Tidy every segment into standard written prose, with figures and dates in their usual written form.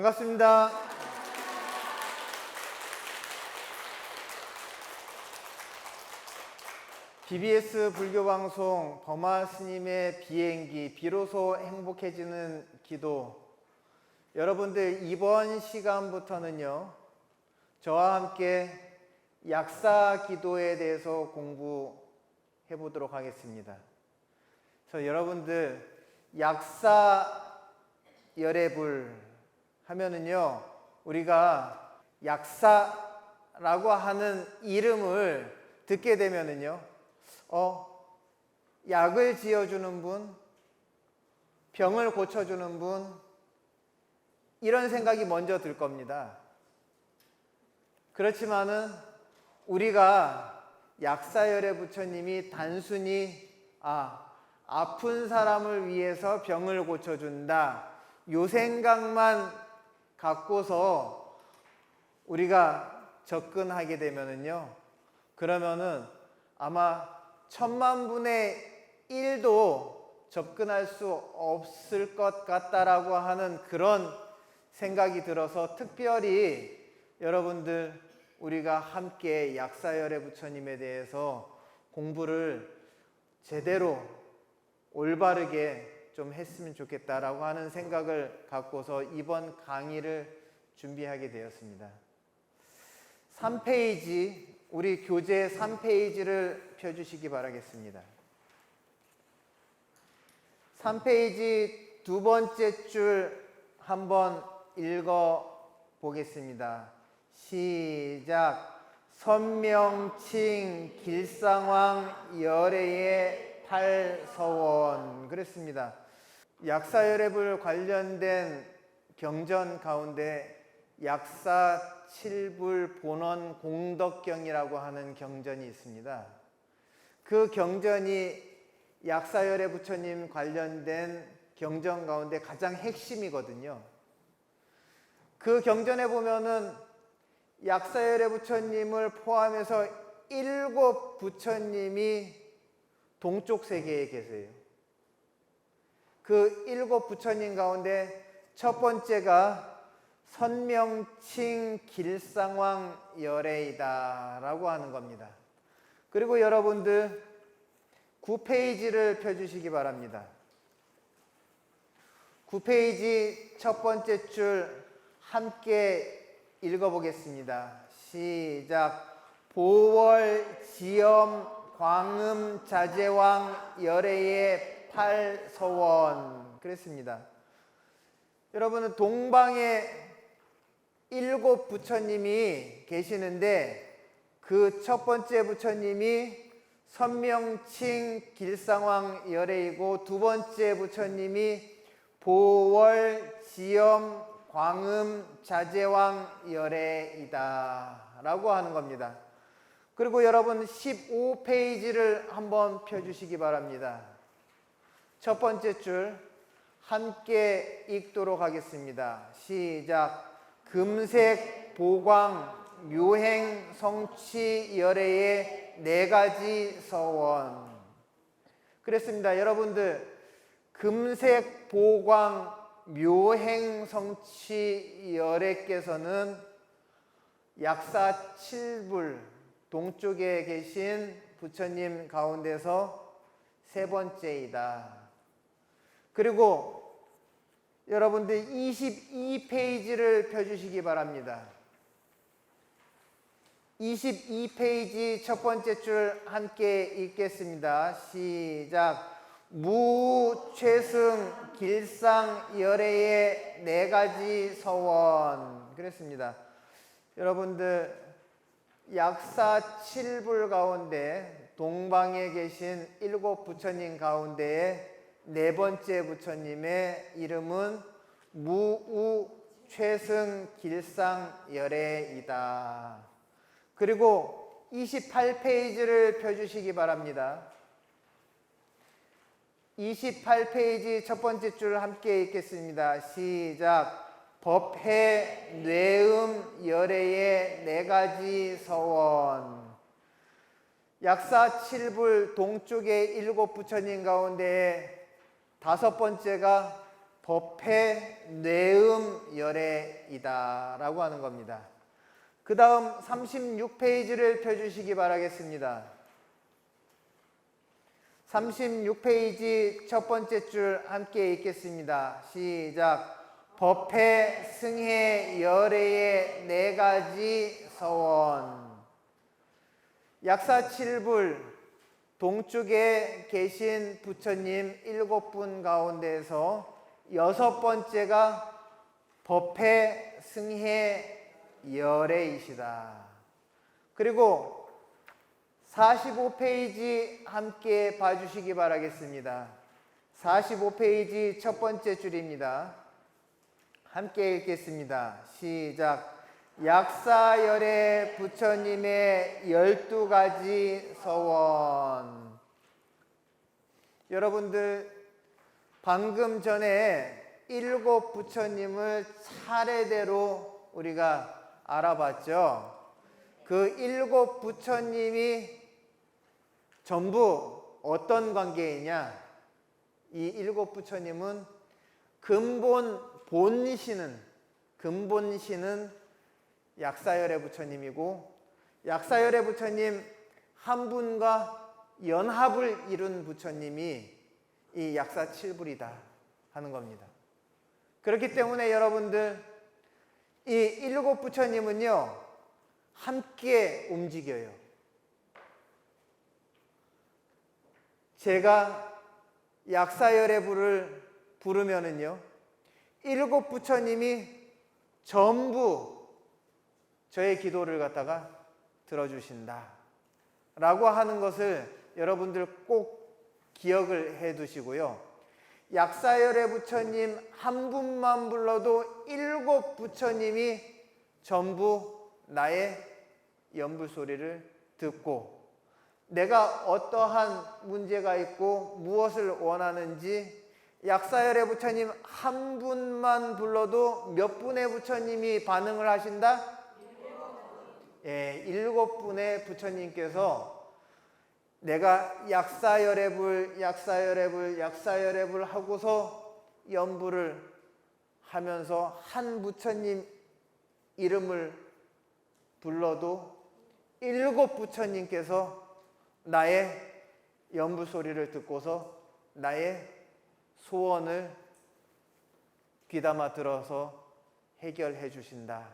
반갑습니다. BBS 불교방송 범아 스님의 비행기 비로소 행복해지는 기도, 여러분들 이번 시간부터는요 저와 함께 약사 기도에 대해서 공부해 보도록 하겠습니다. 그래서 여러분들 약사 열애불 하면은요 우리가 약사라고 하는 이름을 듣게 되면은요 약을 지어주는 분, 병을 고쳐주는 분, 이런 생각이 먼저 들 겁니다. 그렇지만은 우리가 약사열애 부처님이 단순히 아픈 사람을 위해서 병을 고쳐준다, 요 생각만 갖고서 우리가 접근하게 되면은요 그러면은 아마 10,000,000분의 1도 접근할 수 없을 것 같다라고 하는 그런 생각이 들어서, 특별히 여러분들 우리가 함께 약사열애 부처님에 대해서 공부를 제대로 올바르게 좀 했으면 좋겠다라고 하는 생각을 갖고서 이번 강의를 준비하게 되었습니다. 3페이지, 우리 교재 3페이지를 펴주시기 바라겠습니다. 3페이지 두 번째 줄 한번 읽어 보겠습니다. 시작. 선명칭 길상왕 열애의 팔서원. 그랬습니다. 약사열애불 관련된 경전 가운데 약사 7불 본원 공덕경이라고 하는 경전이 있습니다. 그 경전이 약사열애 부처님 관련된 경전 가운데 가장 핵심이거든요. 그 경전에 보면은 약사열애 부처님을 포함해서 7 부처님이 동쪽 세계에 계세요. 그 7 부처님 가운데 첫 번째가 선명칭 길상왕 열애이다 라고 하는 겁니다. 그리고 여러분들 9페이지를 펴주시기 바랍니다. 9페이지 첫 번째 줄 함께 읽어보겠습니다. 시작. 보월지엄 광음 자제왕 열애의 팔서원. 그랬습니다. 여러분은 동방에 7 부처님이 계시는데 그 첫 번째 부처님이 선명칭 길상왕 열애이고, 두 번째 부처님이 보월지엄 광음 자제왕 열애이다 라고 하는 겁니다. 그리고 여러분 15페이지를 한번 펴주시기 바랍니다. 첫 번째 줄 함께 읽도록 하겠습니다. 시작. 금색 보광 묘행 성취 열애의 4가지 서원. 그랬습니다. 여러분들 금색 보광 묘행 성취 열애께서는 약사 7불 동쪽에 계신 부처님 가운데서 세 번째이다. 그리고 여러분들 22페이지를 펴주시기 바랍니다. 22페이지 첫 번째 줄 함께 읽겠습니다. 시작. 무최승 길상 열애의 4가지 서원. 그랬습니다. 여러분들 약사 7불 가운데 동방에 계신 7 부처님 가운데에 4번째 부처님의 이름은 무우최승 길상 열애이다. 그리고 28페이지를 펴주시기 바랍니다. 28페이지 첫 번째 줄 함께 읽겠습니다. 시작. 법해 뇌음 열애의 4가지 서원. 약사 7불 동쪽의 7 부처님 가운데 5번째가 법회 뇌음열애이다 라고 하는 겁니다. 그 다음 36페이지를 펴주시기 바라겠습니다. 36페이지 첫 번째 줄 함께 읽겠습니다. 시작. 법회 승해 열애의 네 가지 서원. 약사 7불 동쪽에 계신 부처님 7분 가운데서 6번째가 법회 승해 열애이시다. 그리고 45페이지 함께 봐주시기 바라겠습니다. 45페이지 첫 번째 줄입니다. 함께 읽겠습니다. 시작. 약사열애 부처님의 12가지 서원. 여러분들 방금 전에 7 부처님을 차례대로 우리가 알아봤죠. 그 7 부처님이 전부 어떤 관계이냐? 이 7 부처님은 근본신은 약사열애 부처님이고, 약사열애 부처님 한 분과 연합을 이룬 부처님이 이 약사 7불이다 하는 겁니다. 그렇기 때문에 여러분들 이 7 부처님은요 함께 움직여요. 제가 약사열애부를 부르면은요 7 부처님이 전부 저의 기도를 갖다가 들어주신다 라고 하는 것을 여러분들 꼭 기억을 해 두시고요. 약사열애 부처님 한 분만 불러도 7 부처님이 전부 나의 연불 소리를 듣고, 내가 어떠한 문제가 있고 무엇을 원하는지 약사열애 부처님 한 분만 불러도 몇 분의 부처님이 반응을 하신다? 7분의 부처님께서 내가 약사열애불 하고서 연불을 하면서 한 부처님 이름을 불러도 7 부처님께서 나의 연불 소리를 듣고서 나의 소원을 귀담아 들어서 해결해 주신다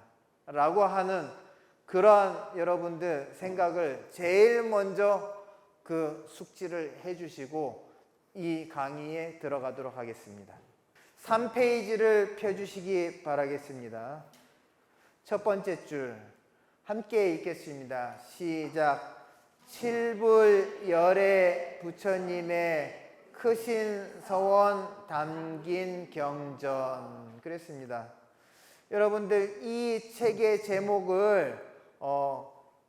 라고 하는 그러한 여러분들 생각을 제일 먼저 그 숙지를 해 주시고 이 강의에 들어가도록 하겠습니다. 3페이지를 펴주시기 바라겠습니다. 첫 번째 줄 함께 읽겠습니다. 시작. 7불 열애 부처님의 크신 서원 담긴 경전. 그랬습니다. 여러분들 이 책의 제목을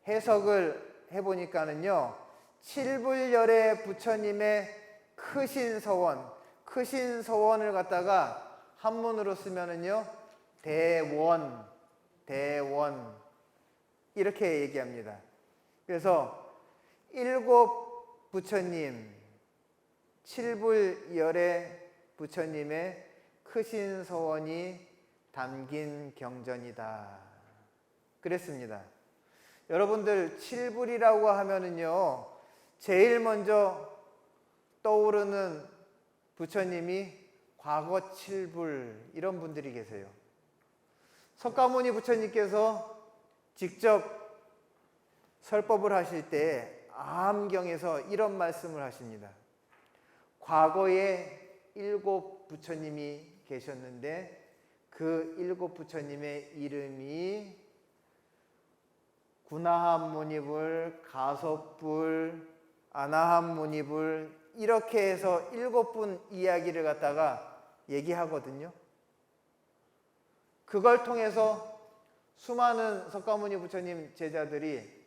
해석을 해보니까는요 7불 열애 부처님의 크신 서원을 갖다가 한문으로 쓰면은요 대원 이렇게 얘기합니다. 그래서 7 부처님 7불 열애 부처님의 크신 서원이 담긴 경전이다 그랬습니다. 여러분들 7불이라고 하면은요 제일 먼저 떠오르는 부처님이 과거 7불 이런 분들이 계세요. 석가모니 부처님께서 직접 설법을 하실 때 암경에서 이런 말씀을 하십니다. 과거에 7 부처님이 계셨는데 그 7 부처님의 이름이 구나함 무니불, 가섭불, 아나함 무니불 이렇게 해서 7분 이야기를 갖다가 얘기하거든요. 그걸 통해서 수많은 석가모니 부처님 제자들이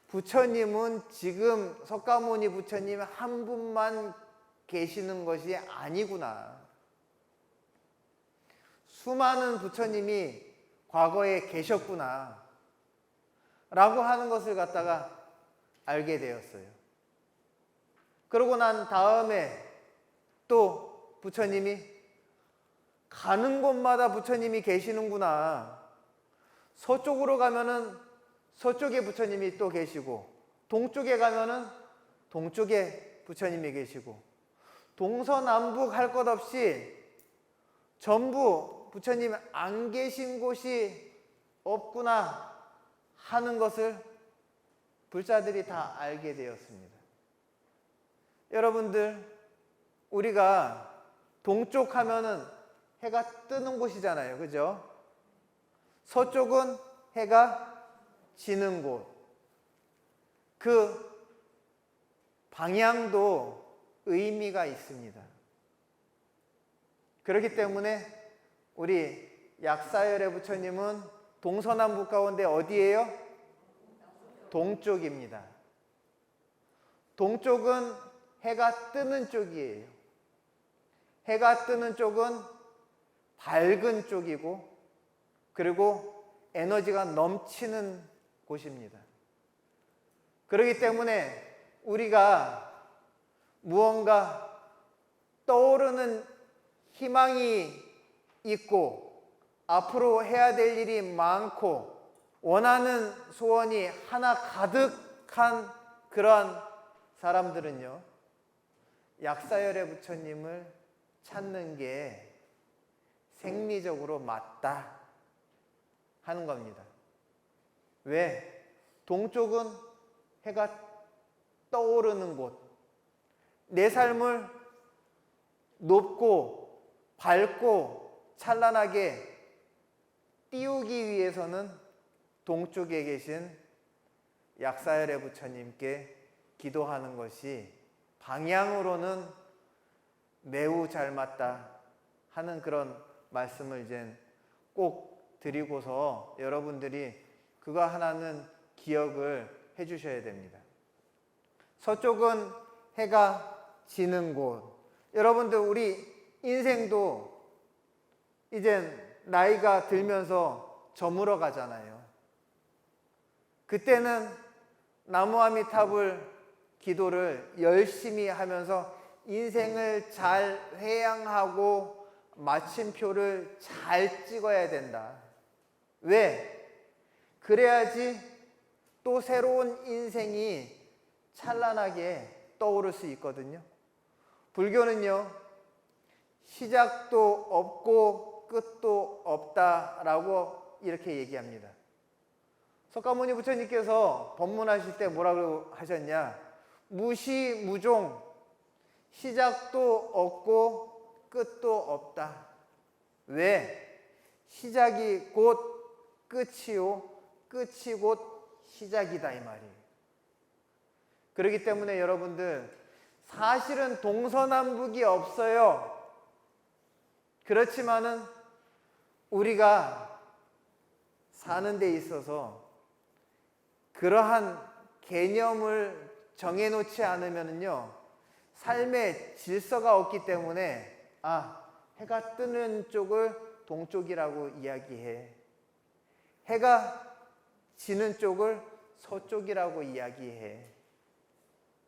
부처님은 지금 석가모니 부처님 한 분만 계시는 것이 아니구나. 수많은 부처님이 과거에 계셨구나 라고 하는 것을 갖다가 알게 되었어요. 그러고 난 다음에 또 부처님이 가는 곳마다 부처님이 계시는구나. 서쪽으로 가면은 서쪽에 부처님이 또 계시고, 동쪽에 가면은 동쪽에 부처님이 계시고, 동서남북 할 것 없이 전부 부처님 안 계신 곳이 없구나 하는 것을 불자들이 다 알게 되었습니다. 여러분들, 우리가 동쪽 하면은 해가 뜨는 곳이잖아요. 그죠? 서쪽은 해가 지는 곳. 그 방향도 의미가 있습니다. 그렇기 때문에 우리 약사열의 부처님은 동서남북 가운데 어디예요? 동쪽입니다. 동쪽은 해가 뜨는 쪽이에요. 해가 뜨는 쪽은 밝은 쪽이고, 그리고 에너지가 넘치는 곳입니다. 그렇기 때문에 우리가 무언가 떠오르는 희망이 있고, 앞으로 해야 될 일이 많고, 원하는 소원이 하나 가득한 그러한 사람들은요, 약사열의 부처님을 찾는 게 생리적으로 맞다 하는 겁니다. 왜? 동쪽은 해가 떠오르는 곳, 내 삶을 높고 밝고 찬란하게 띄우기 위해서는 동쪽에 계신 약사열의 부처님께 기도하는 것이 방향으로는 매우 잘 맞다 하는 그런 말씀을 이제 꼭 드리고서 여러분들이 그거 하나는 기억을 해 주셔야 됩니다. 서쪽은 해가 지는 곳. 여러분들, 우리 인생도 이젠 나이가 들면서 저물어 가잖아요. 그때는 나무아미타불 기도를 열심히 하면서 인생을 잘 회양하고 마침표를 잘 찍어야 된다. 왜? 그래야지 또 새로운 인생이 찬란하게 떠오를 수 있거든요. 불교는요, 시작도 없고 끝도 없다라고 이렇게 얘기합니다. 석가모니 부처님께서 법문하실 때 뭐라고 하셨냐? 무시무종, 시작도 없고 끝도 없다. 왜? 시작이 곧 끝이요, 끝이 곧 시작이다 이 말이에요. 그렇기 때문에 여러분들, 사실은 동서남북이 없어요. 그렇지만은 우리가 사는 데 있어서 그러한 개념을 정해놓지 않으면요, 삶의 질서가 없기 때문에 해가 뜨는 쪽을 동쪽이라고 이야기해, 해가 지는 쪽을 서쪽이라고 이야기해.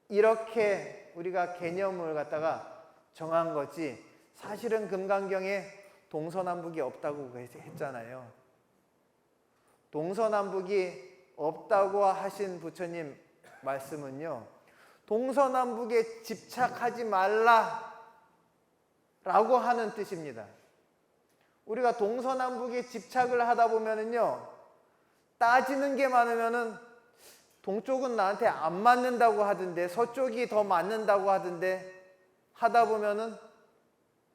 이렇게 우리가 개념을 갖다가 정한 거지, 사실은 금강경에 동서남북이 없다고 했잖아요. 동서남북이 없다고 하신 부처님 말씀은요, 동서남북에 집착하지 말라 라고 하는 뜻입니다. 우리가 동서남북에 집착을 하다 보면은요, 따지는 게 많으면은 동쪽은 나한테 안 맞는다고 하던데, 서쪽이 더 맞는다고 하던데 하다 보면은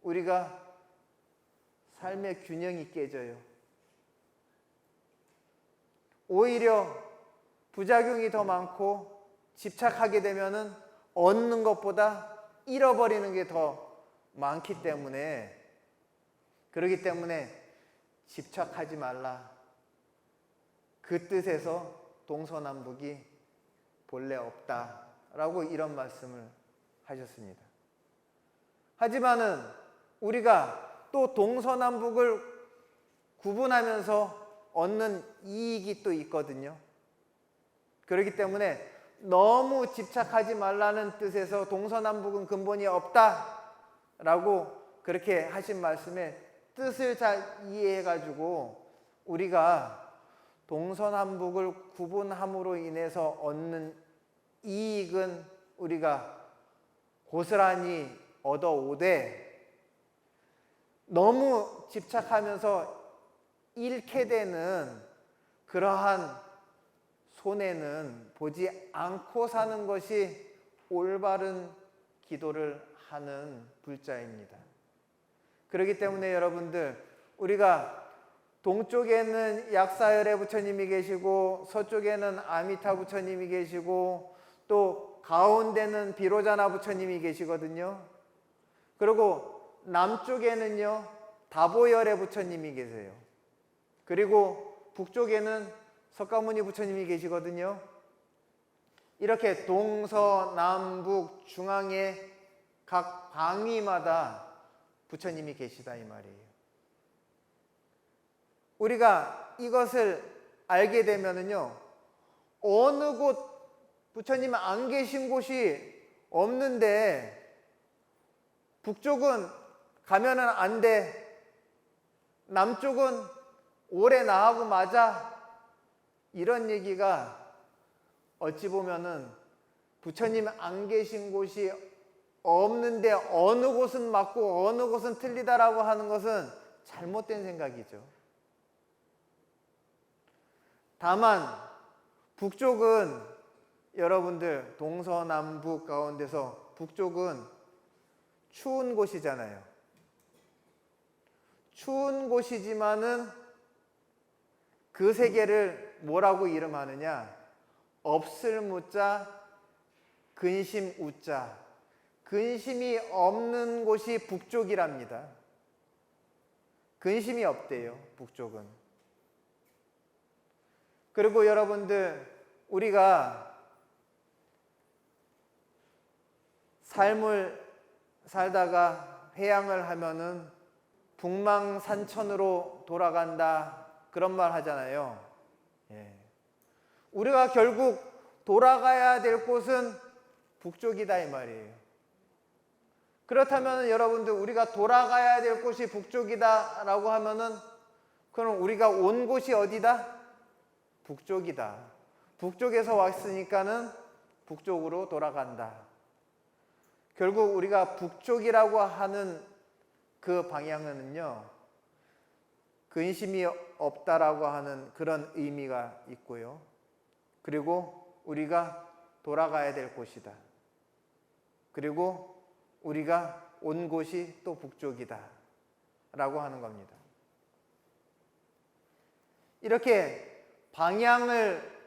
우리가 삶의 균형이 깨져요. 오히려 부작용이 더 많고, 집착하게 되면은 얻는 것보다 잃어버리는 게 더 많기 때문에, 그렇기 때문에 집착하지 말라. 그 뜻에서 동서남북이 본래 없다라고 이런 말씀을 하셨습니다. 하지만은 우리가 또 동서남북을 구분하면서 얻는 이익이 또 있거든요. 그렇기 때문에 너무 집착하지 말라는 뜻에서 동서남북은 근본이 없다라고 그렇게 하신 말씀에 뜻을 잘 이해해 가지고 우리가 동서남북을 구분함으로 인해서 얻는 이익은 우리가 고스란히 얻어오되 너무 집착하면서 잃게 되는 그러한 손해는 보지 않고 사는 것이 올바른 기도를 하는 불자입니다. 그렇기 때문에 여러분들, 우리가 동쪽에는 약사열애 부처님이 계시고 서쪽에는 아미타 부처님이 계시고 또 가운데는 비로자나 부처님이 계시거든요. 그리고 남쪽에는요 다보열애 부처님이 계세요. 그리고 북쪽에는 석가모니 부처님이 계시거든요. 이렇게 동서남북 중앙에 각 방위마다 부처님이 계시다 이 말이에요. 우리가 이것을 알게 되면은요, 어느 곳 부처님 안 계신 곳이 없는데 북쪽은 가면은 안 돼, 남쪽은 오래 나하고 맞아, 이런 얘기가 어찌 보면은 부처님 안 계신 곳이 없는데 어느 곳은 맞고 어느 곳은 틀리다라고 하는 것은 잘못된 생각이죠. 다만 북쪽은 여러분들 동서남북 가운데서 북쪽은 추운 곳이잖아요. 추운 곳이지만은 그 세계를 뭐라고 이름하느냐? 없을 무자, 근심 우자. 근심이 없는 곳이 북쪽이랍니다. 근심이 없대요, 북쪽은. 그리고 여러분들, 우리가 삶을 살다가 회양을 하면은 북망산천으로 돌아간다, 그런 말 하잖아요. 우리가 결국 돌아가야 될 곳은 북쪽이다 이 말이에요. 그렇다면 여러분들, 우리가 돌아가야 될 곳이 북쪽이다 라고 하면은 그럼 우리가 온 곳이 어디다? 북쪽이다. 북쪽에서 왔으니까는 북쪽으로 돌아간다. 결국 우리가 북쪽이라고 하는 그 방향은요, 근심이 없다라고 하는 그런 의미가 있고요. 그리고 우리가 돌아가야 될 곳이다. 그리고 우리가 온 곳이 또 북쪽이다 라고 하는 겁니다. 이렇게 방향을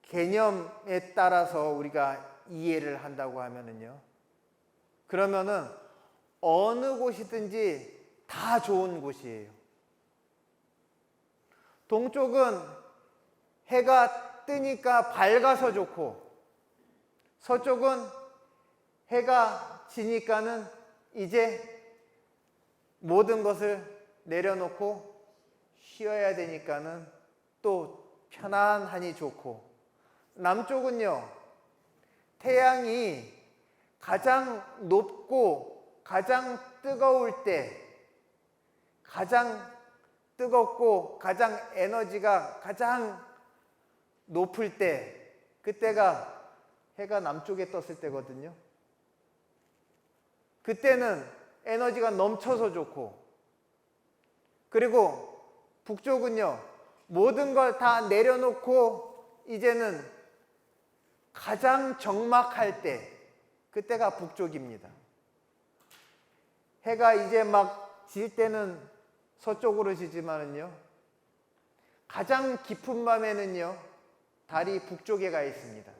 개념에 따라서 우리가 이해를 한다고 하면은요, 그러면은 어느 곳이든지 다 좋은 곳이에요. 동쪽은 해가 뜨니까 밝아서 좋고, 서쪽은 해가 지니까는 이제 모든 것을 내려놓고 쉬어야 되니까는 또 편안하니 좋고, 남쪽은요, 태양이 가장 높고 가장 뜨거울 때, 가장 뜨겁고 가장 에너지가 가장 높을 때, 그때가 해가 남쪽에 떴을 때거든요. 그때는 에너지가 넘쳐서 좋고, 그리고 북쪽은요, 모든 걸 다 내려놓고 이제는 가장 적막할 때, 그때가 북쪽입니다. 해가 이제 막 질 때는 서쪽으로 지지만은요, 가장 깊은 밤에는요, 달이 북쪽에 가 있습니다.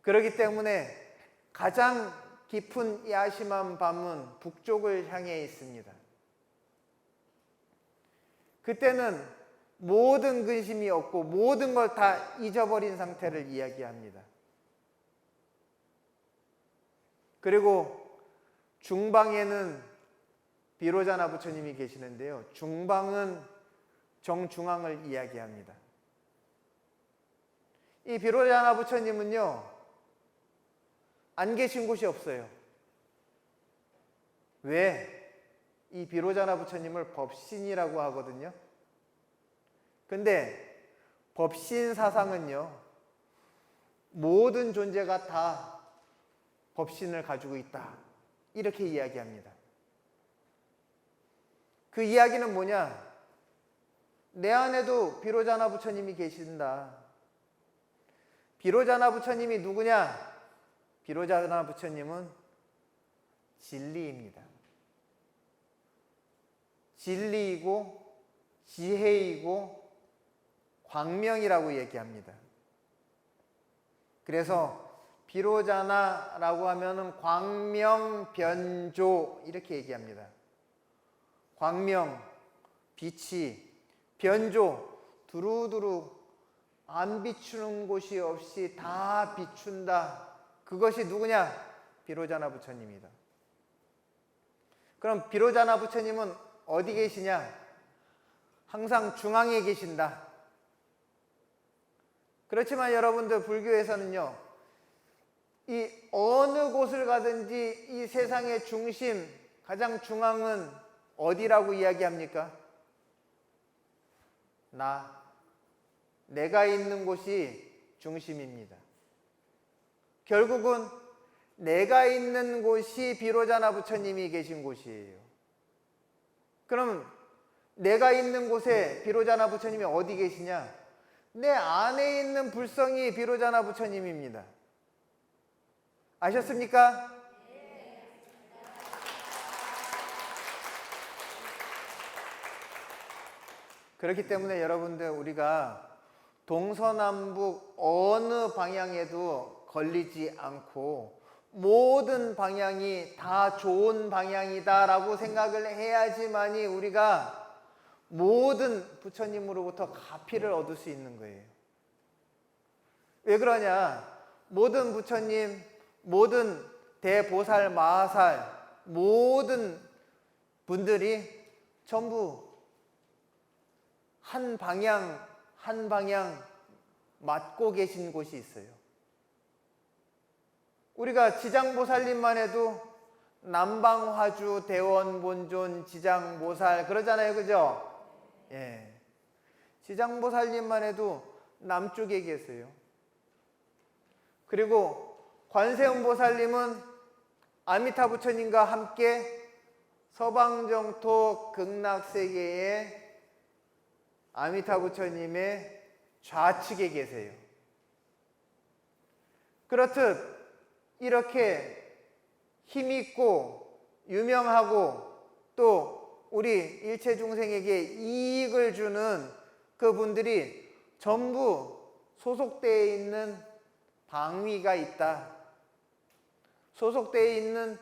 그렇기 때문에 가장 깊은 야심한 밤은 북쪽을 향해 있습니다. 그때는 모든 근심이 없고 모든 걸 다 잊어버린 상태를 이야기합니다. 그리고 중방에는 비로자나 부처님이 계시는데요, 중방은 정중앙을 이야기합니다. 이 비로자나 부처님은요, 안 계신 곳이 없어요. 왜 이 비로자나 부처님을 법신이라고 하거든요. 근데 법신 사상은요, 모든 존재가 다 법신을 가지고 있다, 이렇게 이야기합니다. 그 이야기는 뭐냐? 내 안에도 비로자나 부처님이 계신다. 비로자나 부처님이 누구냐? 비로자나 부처님은 진리입니다. 진리이고 지혜이고 광명이라고 얘기합니다. 그래서 비로자나라고 하면은 광명변조 이렇게 얘기합니다. 광명, 빛이, 변조, 두루두루 안 비추는 곳이 없이 다 비춘다. 그것이 누구냐? 비로자나 부처님이다. 그럼 비로자나 부처님은 어디 계시냐? 항상 중앙에 계신다. 그렇지만 여러분들, 불교에서는요, 이 어느 곳을 가든지 이 세상의 중심, 가장 중앙은 어디라고 이야기합니까? 내가 있는 곳이 중심입니다. 결국은 내가 있는 곳이 비로자나 부처님이 계신 곳이에요. 그럼 내가 있는 곳에 비로자나 부처님이 어디 계시냐? 내 안에 있는 불성이 비로자나 부처님입니다. 아셨습니까? 그렇기 때문에 여러분들, 우리가 동서남북 어느 방향에도 걸리지 않고 모든 방향이 다 좋은 방향이다라고 생각을 해야지만이 우리가 모든 부처님으로부터 가피를 얻을 수 있는 거예요. 왜 그러냐? 모든 부처님, 모든 대보살, 마하살, 모든 분들이 전부 한 방향 맞고 계신 곳이 있어요. 우리가 지장보살님만 해도 남방화주 대원본존 지장보살 그러잖아요, 그죠? 예. 지장보살님만 해도 남쪽에 계세요. 그리고 관세음보살님은 아미타 부처님과 함께 서방정토 극락세계의 아미타 부처님의 좌측에 계세요. 그렇듯 이렇게 힘있고 유명하고 또 우리 일체 중생에게 이익을 주는 그분들이 전부 소속되어 있는 방위가 있다. 소속되어 있는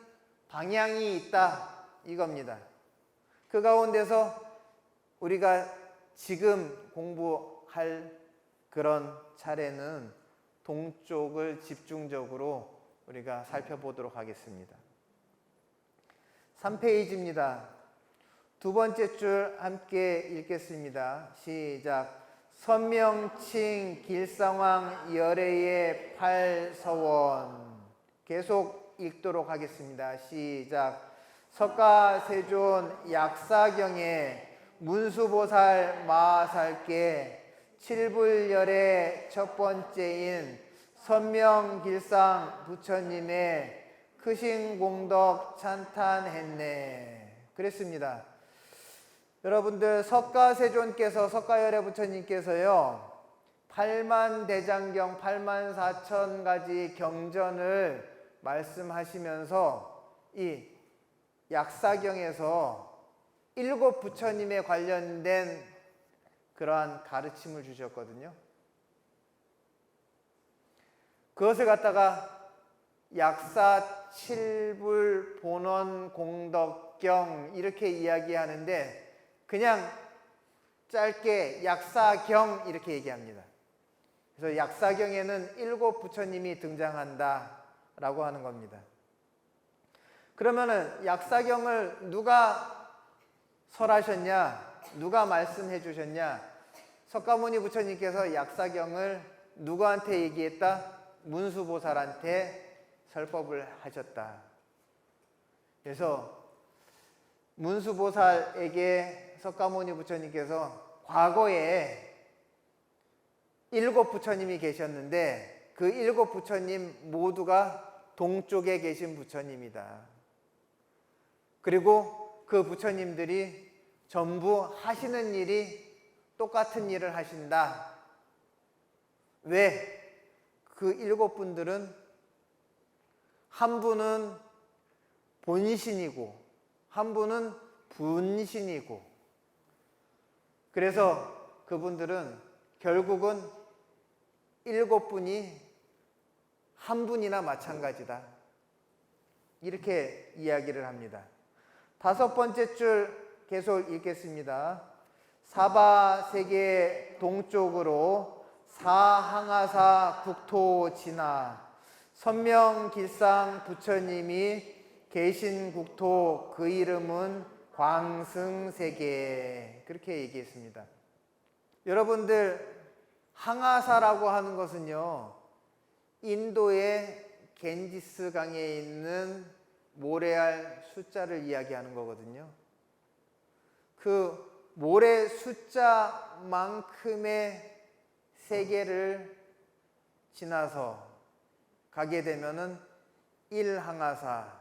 방향이 있다. 이겁니다. 그 가운데서 우리가 지금 공부할 그런 차례는 동쪽을 집중적으로 우리가 살펴보도록 하겠습니다. 3페이지입니다. 두 번째 줄 함께 읽겠습니다. 시작. 선명칭 길상왕 열애의 팔서원. 계속 읽도록 하겠습니다. 시작. 석가세존 약사경에 문수보살 마하살께 칠불열의 첫 번째인 선명길상 부처님의 크신 공덕 찬탄했네. 그랬습니다. 여러분들, 석가세존께서, 석가열애 부처님께서요, 8만대장경 84,000가지 경전을 말씀하시면서 이 약사경에서 7 부처님에 관련된 그러한 가르침을 주셨거든요. 그것을 갖다가 약사 칠불 본원 공덕경 이렇게 이야기하는데 그냥 짧게 약사경 이렇게 얘기합니다. 그래서 약사경에는 7 부처님이 등장한다 라고 하는 겁니다. 그러면은 약사경을 누가 설하셨냐? 누가 말씀해 주셨냐? 석가모니 부처님께서 약사경을 누구한테 얘기했다? 문수보살한테 설법을 하셨다. 그래서 문수보살에게 석가모니 부처님께서 과거에 7 부처님이 계셨는데 그 7 부처님 모두가 동쪽에 계신 부처님이다. 그리고 그 부처님들이 전부 하시는 일이 똑같은 일을 하신다. 왜? 그 7 분들은 한 분은 본신이고 한 분은 분신이고, 그래서 그분들은 결국은 7 분이 한 분이나 마찬가지다. 이렇게 이야기를 합니다. 5번째 줄 계속 읽겠습니다. 사바세계 동쪽으로 사항아사 국토 지나 선명길상 부처님이 계신 국토, 그 이름은 광승세계. 그렇게 얘기했습니다. 여러분들, 항아사라고 하는 것은요, 인도의 겐지스 강에 있는 모래알 숫자를 이야기하는 거거든요. 그 모래 숫자만큼의 세계를 지나서 가게 되면은 1항아사,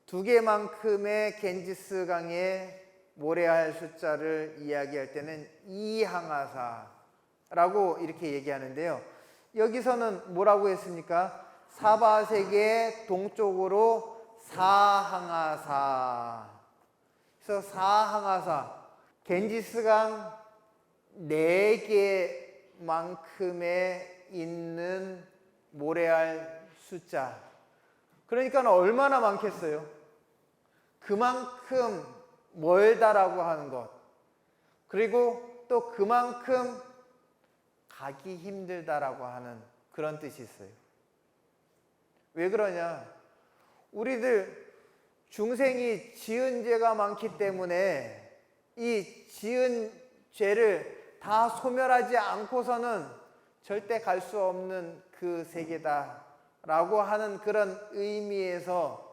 2개만큼의 겐지스 강의 모래알 숫자를 이야기할 때는 2항아사라고 이렇게 얘기하는데요. 여기서는 뭐라고 했습니까? 사바세계 동쪽으로 4항아사. 그래서 4항아사, 겐지스강 4개만큼의 있는 모래알 숫자. 그러니까 얼마나 많겠어요? 그만큼 멀다라고 하는 것. 그리고 또 그만큼 가기 힘들다라고 하는 그런 뜻이 있어요. 왜 그러냐? 우리들 중생이 지은 죄가 많기 때문에 이 지은 죄를 다 소멸하지 않고서는 절대 갈 수 없는 그 세계다라고 하는 그런 의미에서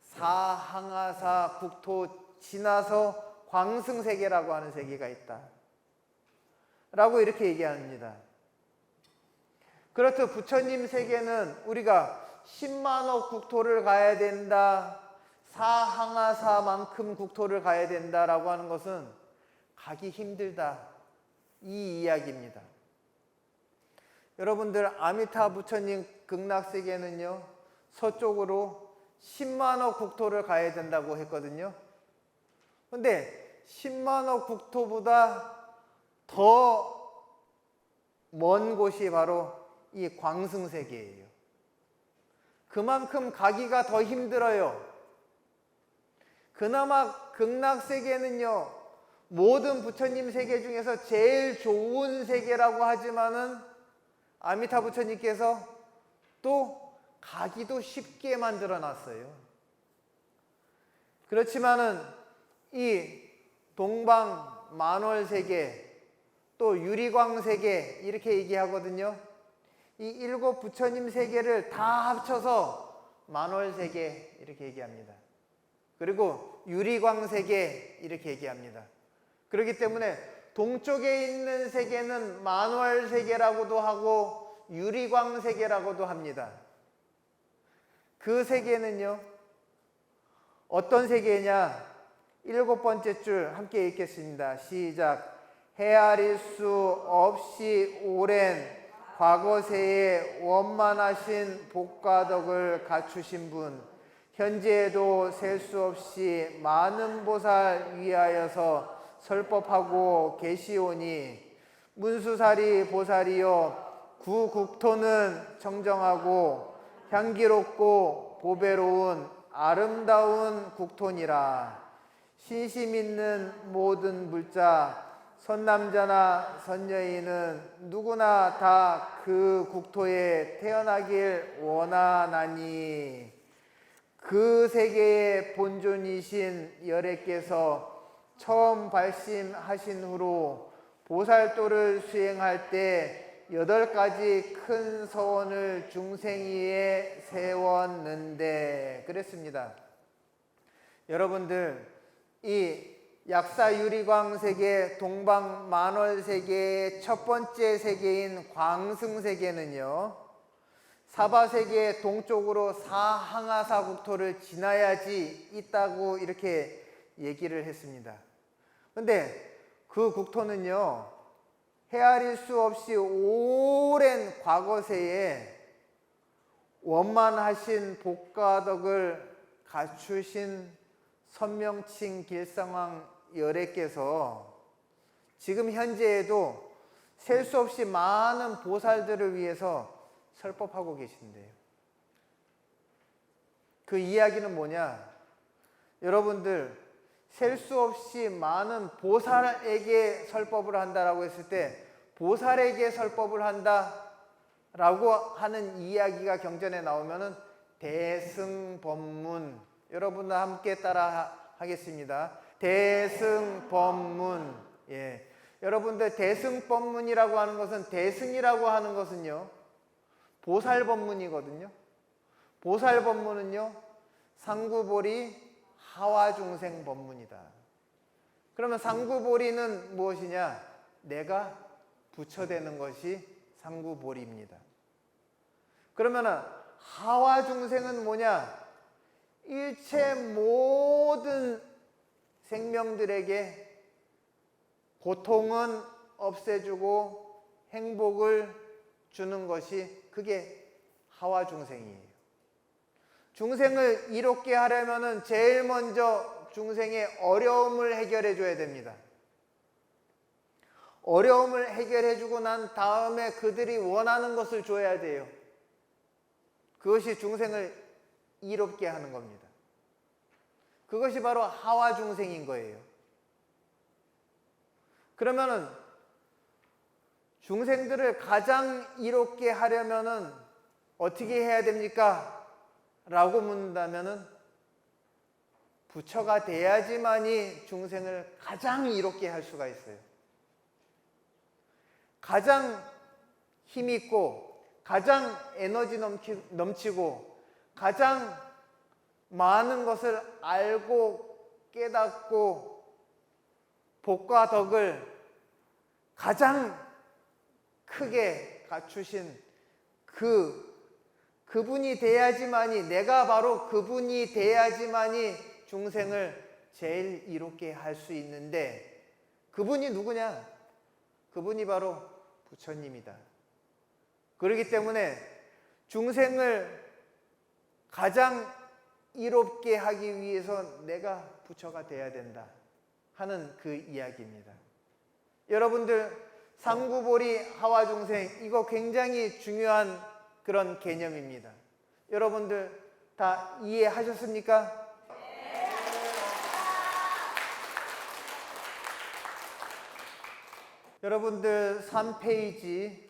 사항아사 국토 지나서 광승세계라고 하는 세계가 있다 라고 이렇게 얘기합니다. 그렇듯 부처님 세계는 우리가 10만억 국토를 가야 된다, 사항아사만큼 국토를 가야 된다라고 하는 것은 가기 힘들다, 이 이야기입니다. 여러분들, 아미타 부처님 극락세계는요, 서쪽으로 10만억 국토를 가야 된다고 했거든요. 근데 10만억 국토보다 더 먼 곳이 바로 이 광승세계예요. 그만큼 가기가 더 힘들어요. 그나마 극락세계는요, 모든 부처님 세계 중에서 제일 좋은 세계라고 하지만은 아미타 부처님께서 또 가기도 쉽게 만들어 놨어요. 그렇지만은 이 동방 만월세계, 또 유리광세계 이렇게 얘기하거든요. 이 7 부처님 세계를 다 합쳐서 만월세계 이렇게 얘기합니다. 그리고 유리광세계 이렇게 얘기합니다. 그렇기 때문에 동쪽에 있는 세계는 만월세계라고도 하고 유리광세계라고도 합니다. 그 세계는요, 어떤 세계냐? 7번째 줄 함께 읽겠습니다. 시작. 헤아릴 수 없이 오랜 과거세에 원만하신 복과 덕을 갖추신 분, 현재에도 셀 수 없이 많은 보살 위하여서 설법하고 계시오니, 문수사리 보살이여, 구국토는 청정하고 향기롭고 보배로운 아름다운 국토니라. 신심 있는 모든 물자, 선남자나 선여인은 누구나 다 그 국토에 태어나길 원하나니, 그 세계의 본존이신 열애께서 처음 발심하신 후로 보살도를 수행할 때 8가지 큰 서원을 중생위에 세웠는데, 그랬습니다. 여러분들, 이 약사 유리광 세계, 동방 만월 세계의 첫 번째 세계인 광승 세계는요, 사바 세계의 동쪽으로 사항하사 국토를 지나야지 있다고 이렇게 얘기를 했습니다. 근데 그 국토는요, 헤아릴 수 없이 오랜 과거세에 원만하신 복가덕을 갖추신 선명칭 길상왕 열애께서 지금 현재에도 셀 수 없이 많은 보살들을 위해서 설법하고 계신데요. 그 이야기는 뭐냐? 여러분들, 셀 수 없이 많은 보살에게 설법을 한다라고 했을 때 보살에게 설법을 한다라고 하는 이야기가 경전에 나오면은 대승법문, 여러분과 함께 따라 하겠습니다. 대승법문. 예. 여러분들, 대승법문이라고 하는 것은, 대승이라고 하는 것은요, 보살법문이거든요. 보살법문은요, 상구보리 하와중생 법문이다. 그러면 상구보리는 무엇이냐? 내가 부처되는 것이 상구보리입니다. 그러면 하와중생은 뭐냐? 일체 모든 생명들에게 고통은 없애주고 행복을 주는 것이, 그게 하와중생이에요. 중생을 이롭게 하려면 제일 먼저 중생의 어려움을 해결해 줘야 됩니다. 어려움을 해결해 주고 난 다음에 그들이 원하는 것을 줘야 돼요. 그것이 중생을 이롭게 하는 겁니다. 그것이 바로 하와중생인 거예요. 그러면은 중생들을 가장 이롭게 하려면은 어떻게 해야 됩니까? 라고 묻는다면은 부처가 돼야지만이 중생을 가장 이롭게 할 수가 있어요. 가장 힘있고, 가장 에너지 넘치고, 가장 많은 것을 알고 깨닫고 복과 덕을 가장 크게 갖추신 그분이 돼야지만이, 내가 바로 그분이 돼야지만이 중생을 제일 이롭게 할 수 있는데, 그분이 누구냐? 그분이 바로 부처님이다. 그렇기 때문에 중생을 가장 이롭게 하기 위해서 내가 부처가 돼야 된다 하는 그 이야기입니다. 여러분들, 상구보리 하와중생, 이거 굉장히 중요한 그런 개념입니다. 여러분들 다 이해하셨습니까? 여러분들 3페이지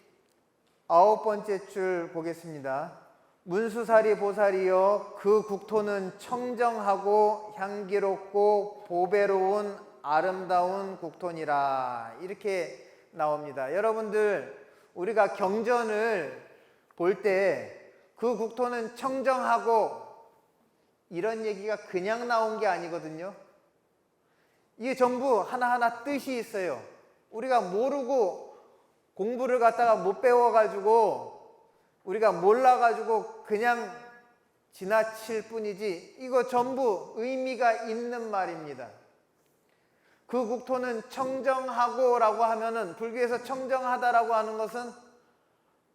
9번째 줄 보겠습니다. 문수사리 보살이여, 그 국토는 청정하고 향기롭고 보배로운 아름다운 국토니라. 이렇게 나옵니다. 여러분들, 우리가 경전을 볼 때 그 국토는 청정하고, 이런 얘기가 그냥 나온 게 아니거든요. 이게 전부 하나하나 뜻이 있어요. 우리가 모르고 공부를 갖다가 못 배워가지고, 우리가 몰라가지고 그냥 지나칠 뿐이지, 이거 전부 의미가 있는 말입니다. 그 국토는 청정하고 라고 하면은, 불교에서 청정하다라고 하는 것은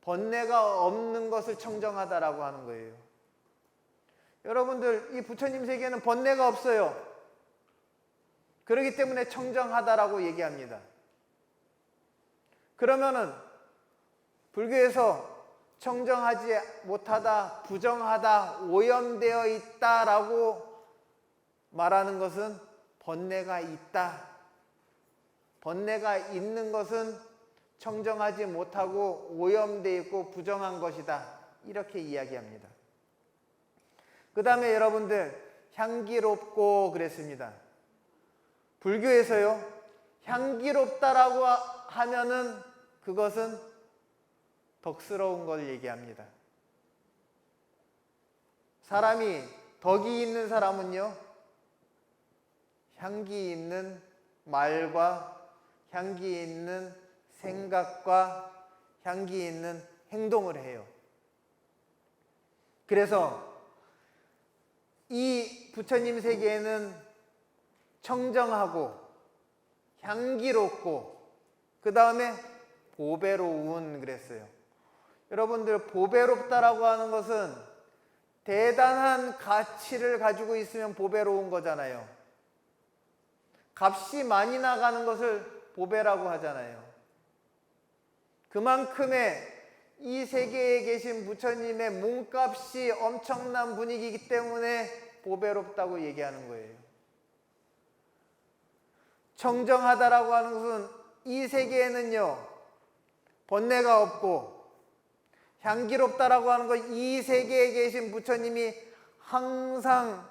번뇌가 없는 것을 청정하다라고 하는 거예요. 여러분들, 이 부처님 세계에는 번뇌가 없어요. 그렇기 때문에 청정하다라고 얘기합니다. 그러면은 불교에서 청정하지 못하다, 부정하다, 오염되어 있다라고 말하는 것은 번뇌가 있다. 번뇌가 있는 것은 청정하지 못하고 오염되어 있고 부정한 것이다. 이렇게 이야기합니다. 그 다음에 여러분들, 향기롭고 그랬습니다. 불교에서요, 향기롭다라고 하면은 그것은 덕스러운 걸 얘기합니다. 사람이 덕이 있는 사람은요, 향기 있는 말과 향기 있는 생각과 향기 있는 행동을 해요. 그래서 이 부처님 세계에는 청정하고 향기롭고 그 다음에 보배로운 그랬어요. 여러분들, 보배롭다라고 하는 것은 대단한 가치를 가지고 있으면 보배로운 거잖아요. 값이 많이 나가는 것을 보배라고 하잖아요. 그만큼의 이 세계에 계신 부처님의 몸값이 엄청난 분위기이기 때문에 보배롭다고 얘기하는 거예요. 청정하다라고 하는 것은 이 세계에는요, 번뇌가 없고, 향기롭다라고 하는 것, 이 세계에 계신 부처님이 항상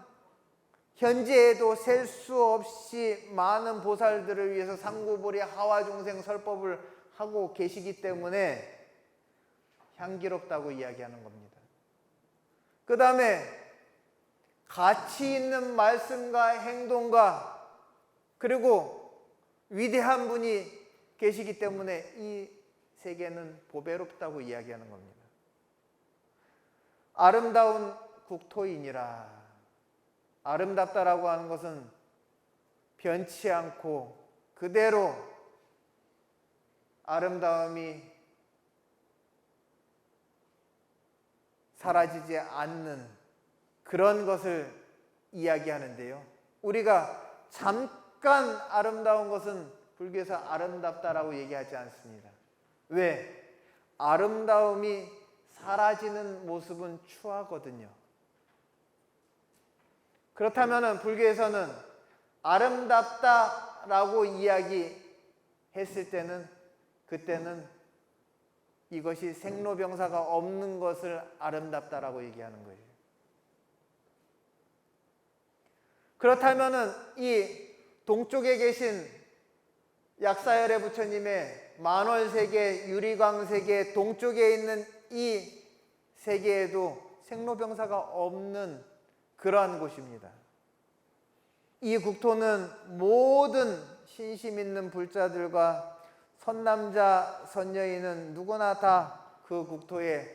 현재에도 셀 수 없이 많은 보살들을 위해서 상구보리 하와중생 설법을 하고 계시기 때문에 향기롭다고 이야기하는 겁니다. 그 다음에 가치 있는 말씀과 행동과 그리고 위대한 분이 계시기 때문에 이 세계는 보배롭다고 이야기하는 겁니다. 아름다운 국토이니라. 아름답다라고 하는 것은 변치 않고 그대로 아름다움이 사라지지 않는 그런 것을 이야기하는데요. 우리가 잠깐 아름다운 것은 불교에서 아름답다라고 얘기하지 않습니다. 왜? 아름다움이 사라지는 모습은 추하거든요. 그렇다면 불교에서는 아름답다라고 이야기했을 때는 그때는 이것이 생로병사가 없는 것을 아름답다라고 얘기하는 거예요. 그렇다면 이 동쪽에 계신 약사열애 부처님의 만월세계, 유리광세계 동쪽에 있는 이 세계에도 생로병사가 없는 그러한 곳입니다. 이 국토는 모든 신심 있는 불자들과 선남자, 선여인은 누구나 다 그 국토에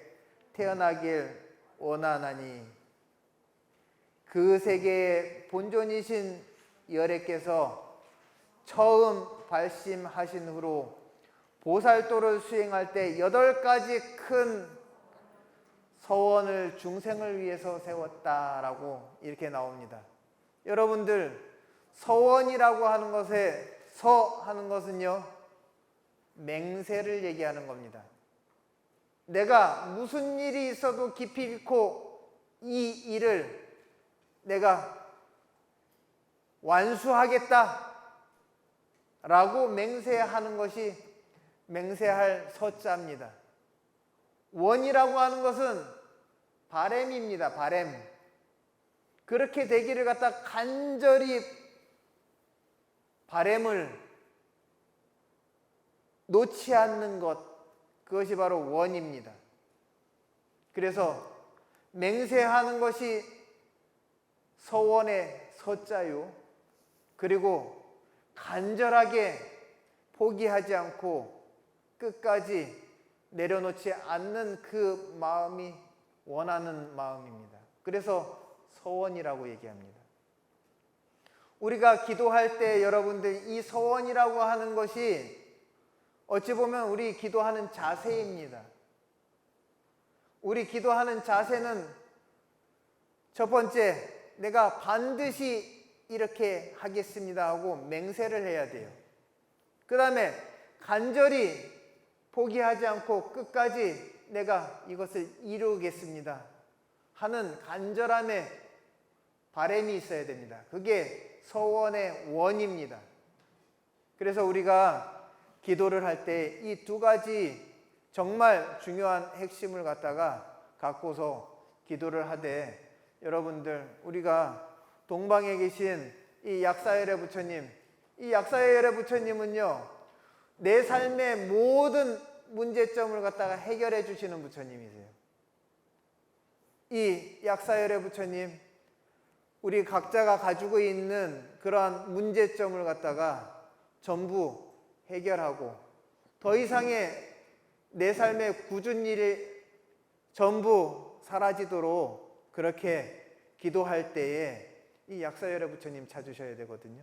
태어나길 원하나니 그 세계의 본존이신 열애께서 처음 발심하신 후로 보살도를 수행할 때 8가지 큰 서원을 중생을 위해서 세웠다라고 이렇게 나옵니다. 여러분들, 서원이라고 하는 것에 서하는 것은요, 맹세를 얘기하는 겁니다. 내가 무슨 일이 있어도 기필코 이 일을 내가 완수하겠다 라고 맹세하는 것이 맹세할 서자입니다. 원이라고 하는 것은 바램입니다. 바램. 그렇게 되기를 갖다 간절히 바램을 놓지 않는 것, 그것이 바로 원입니다. 그래서 맹세하는 것이 서원의 서자요. 그리고 간절하게 포기하지 않고 끝까지 내려놓지 않는 그 마음이 원하는 마음입니다. 그래서 서원이라고 얘기합니다. 우리가 기도할 때 여러분들 이 서원이라고 하는 것이 어찌 보면 우리 기도하는 자세입니다. 우리 기도하는 자세는 첫 번째, 내가 반드시 이렇게 하겠습니다 하고 맹세를 해야 돼요. 그 다음에 간절히 포기하지 않고 끝까지 내가 이것을 이루겠습니다 하는 간절함의 바람이 있어야 됩니다. 그게 서원의 원입니다. 그래서 우리가 기도를 할 때 이 2가지 정말 중요한 핵심을 갖고서 기도를 하되, 여러분들, 우리가 동방에 계신 이 약사열애 부처님, 이 약사열애 부처님은요, 내 삶의 모든 문제점을 해결해 주시는 부처님이세요. 이 약사열애 부처님, 우리 각자가 가지고 있는 그러한 문제점을 갖다가 전부 해결하고 더 이상의 내 삶의 굳은 일이 전부 사라지도록 그렇게 기도할 때에 이 약사열애 부처님 찾으셔야 되거든요.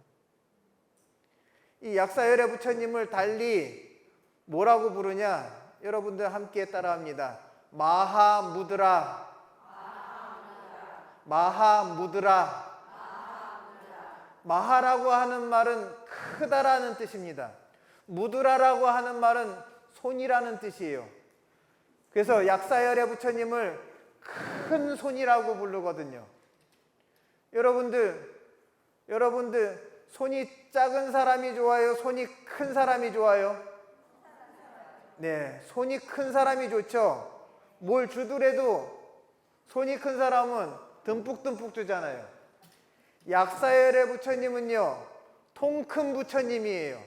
이 약사열애 부처님을 달리 뭐라고 부르냐? 여러분들 함께 따라합니다. 마하무드라. 마하무드라. 마하라고 하는 말은 크다라는 뜻입니다. 무드라라고 하는 말은 손이라는 뜻이에요. 그래서 약사열애 부처님을 큰 손이라고 부르거든요. 여러분들 손이 작은 사람이 좋아요? 손이 큰 사람이 좋아요? 네, 손이 큰 사람이 좋죠. 뭘 주더라도 손이 큰 사람은 듬뿍듬뿍 주잖아요. 약사열애 부처님은요, 통 큰 부처님이에요.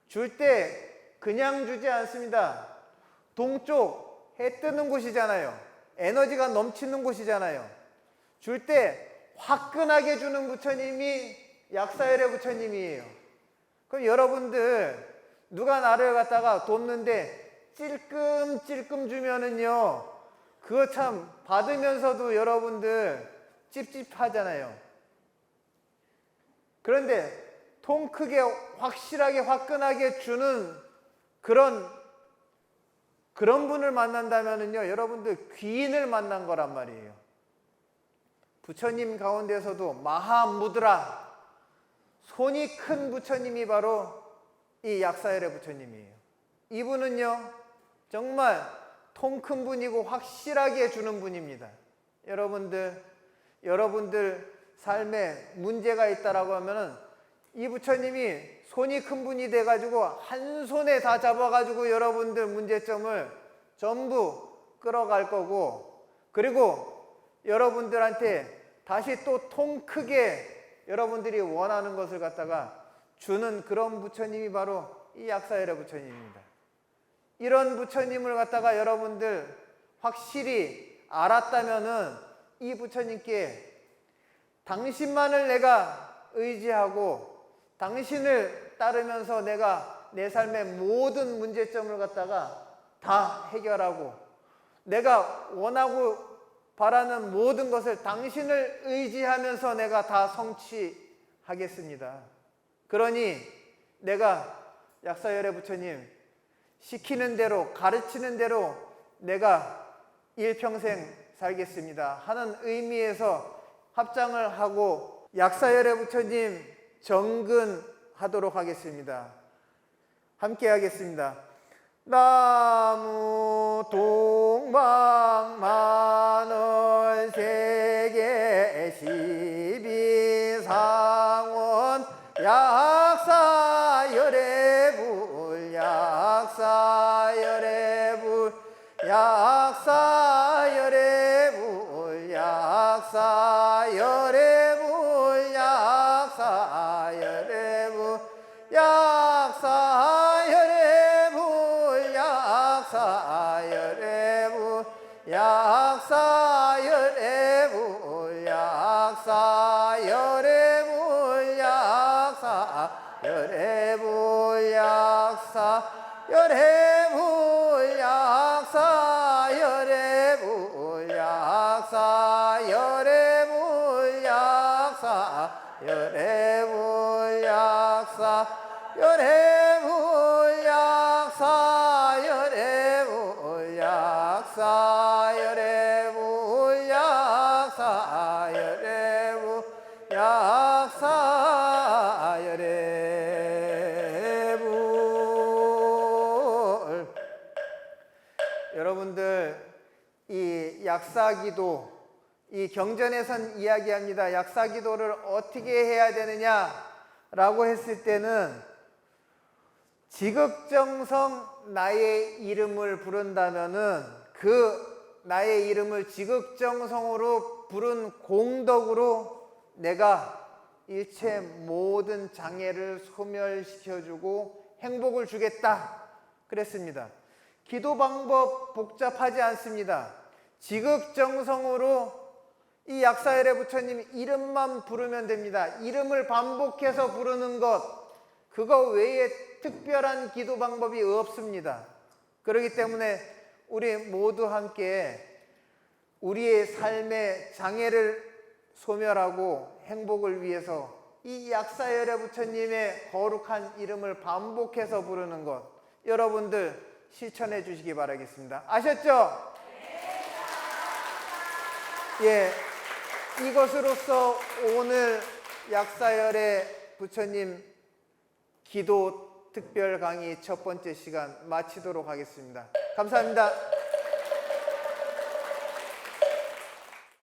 줄 때 그냥 주지 않습니다. 동쪽 해 뜨는 곳이잖아요. 에너지가 넘치는 곳이잖아요. 줄 때 화끈하게 주는 부처님이 약사열애 부처님이에요. 그럼 여러분들 누가 나를 갖다가 돕는데 찔끔찔끔 주면은요, 그거 참 받으면서도 여러분들 찝찝하잖아요. 그런데 통 크게 확실하게 화끈하게 주는 그런 분을 만난다면은요, 여러분들 귀인을 만난 거란 말이에요. 부처님 가운데서도 마하무드라, 손이 큰 부처님이 바로 이 약사열애 부처님이에요. 이분은요, 정말 통 큰 분이고 확실하게 주는 분입니다. 여러분들 삶에 문제가 있다라고 하면은 이 부처님이 손이 큰 분이 돼가지고 한 손에 다 잡아가지고 여러분들 문제점을 전부 끌어갈 거고, 그리고 여러분들한테 다시 또 통 크게 여러분들이 원하는 것을 갖다가 주는 그런 부처님이 바로 이 약사열애 부처님입니다. 이런 부처님을 갖다가 여러분들 확실히 알았다면은 이 부처님께 당신만을 내가 의지하고 당신을 따르면서 내가 내 삶의 모든 문제점을 갖다가 다 해결하고 내가 원하고 바라는 모든 것을 당신을 의지하면서 내가 다 성취하겠습니다. 그러니 내가 약사열애 부처님 시키는 대로 가르치는 대로 내가 일평생 살겠습니다 하는 의미에서 합장을 하고 약사열애 부처님 정근하도록 하겠습니다. 함께 하겠습니다. 나무 동방만원 세계 12상원 약사열애불 약사열애불 약사열애불 약사열애불 약사열애불 약사열애불 약사열애불 약사열애불 약사열애불 약사열애불 약사열애불 약사열애불 약사열애불 약사열애불 약사열애불 약사열애불 약사열애불 약사열애불 약사열애불. 여러분들 이 약사기도, 이 경전에선 이야기합니다. 약사기도를 어떻게 해야 되느냐라고 했을 때는 지극정성 나의 이름을 부른다면은 그 나의 이름을 지극정성으로 부른 공덕으로 내가 일체 모든 장애를 소멸시켜주고 행복을 주겠다 그랬습니다. 기도 방법 복잡하지 않습니다. 지극정성으로 이 약사열애 부처님 이름만 부르면 됩니다. 이름을 반복해서 부르는 것, 그거 외에 특별한 기도 방법이 없습니다. 그렇기 때문에 우리 모두 함께 우리의 삶의 장애를 소멸하고 행복을 위해서 이 약사열애 부처님의 거룩한 이름을 반복해서 부르는 것, 여러분들 실천해 주시기 바라겠습니다. 아셨죠? 예, 이것으로써 오늘 약사열애 부처님 기도 특별 강의 첫 번째 시간 마치도록 하겠습니다. 감사합니다.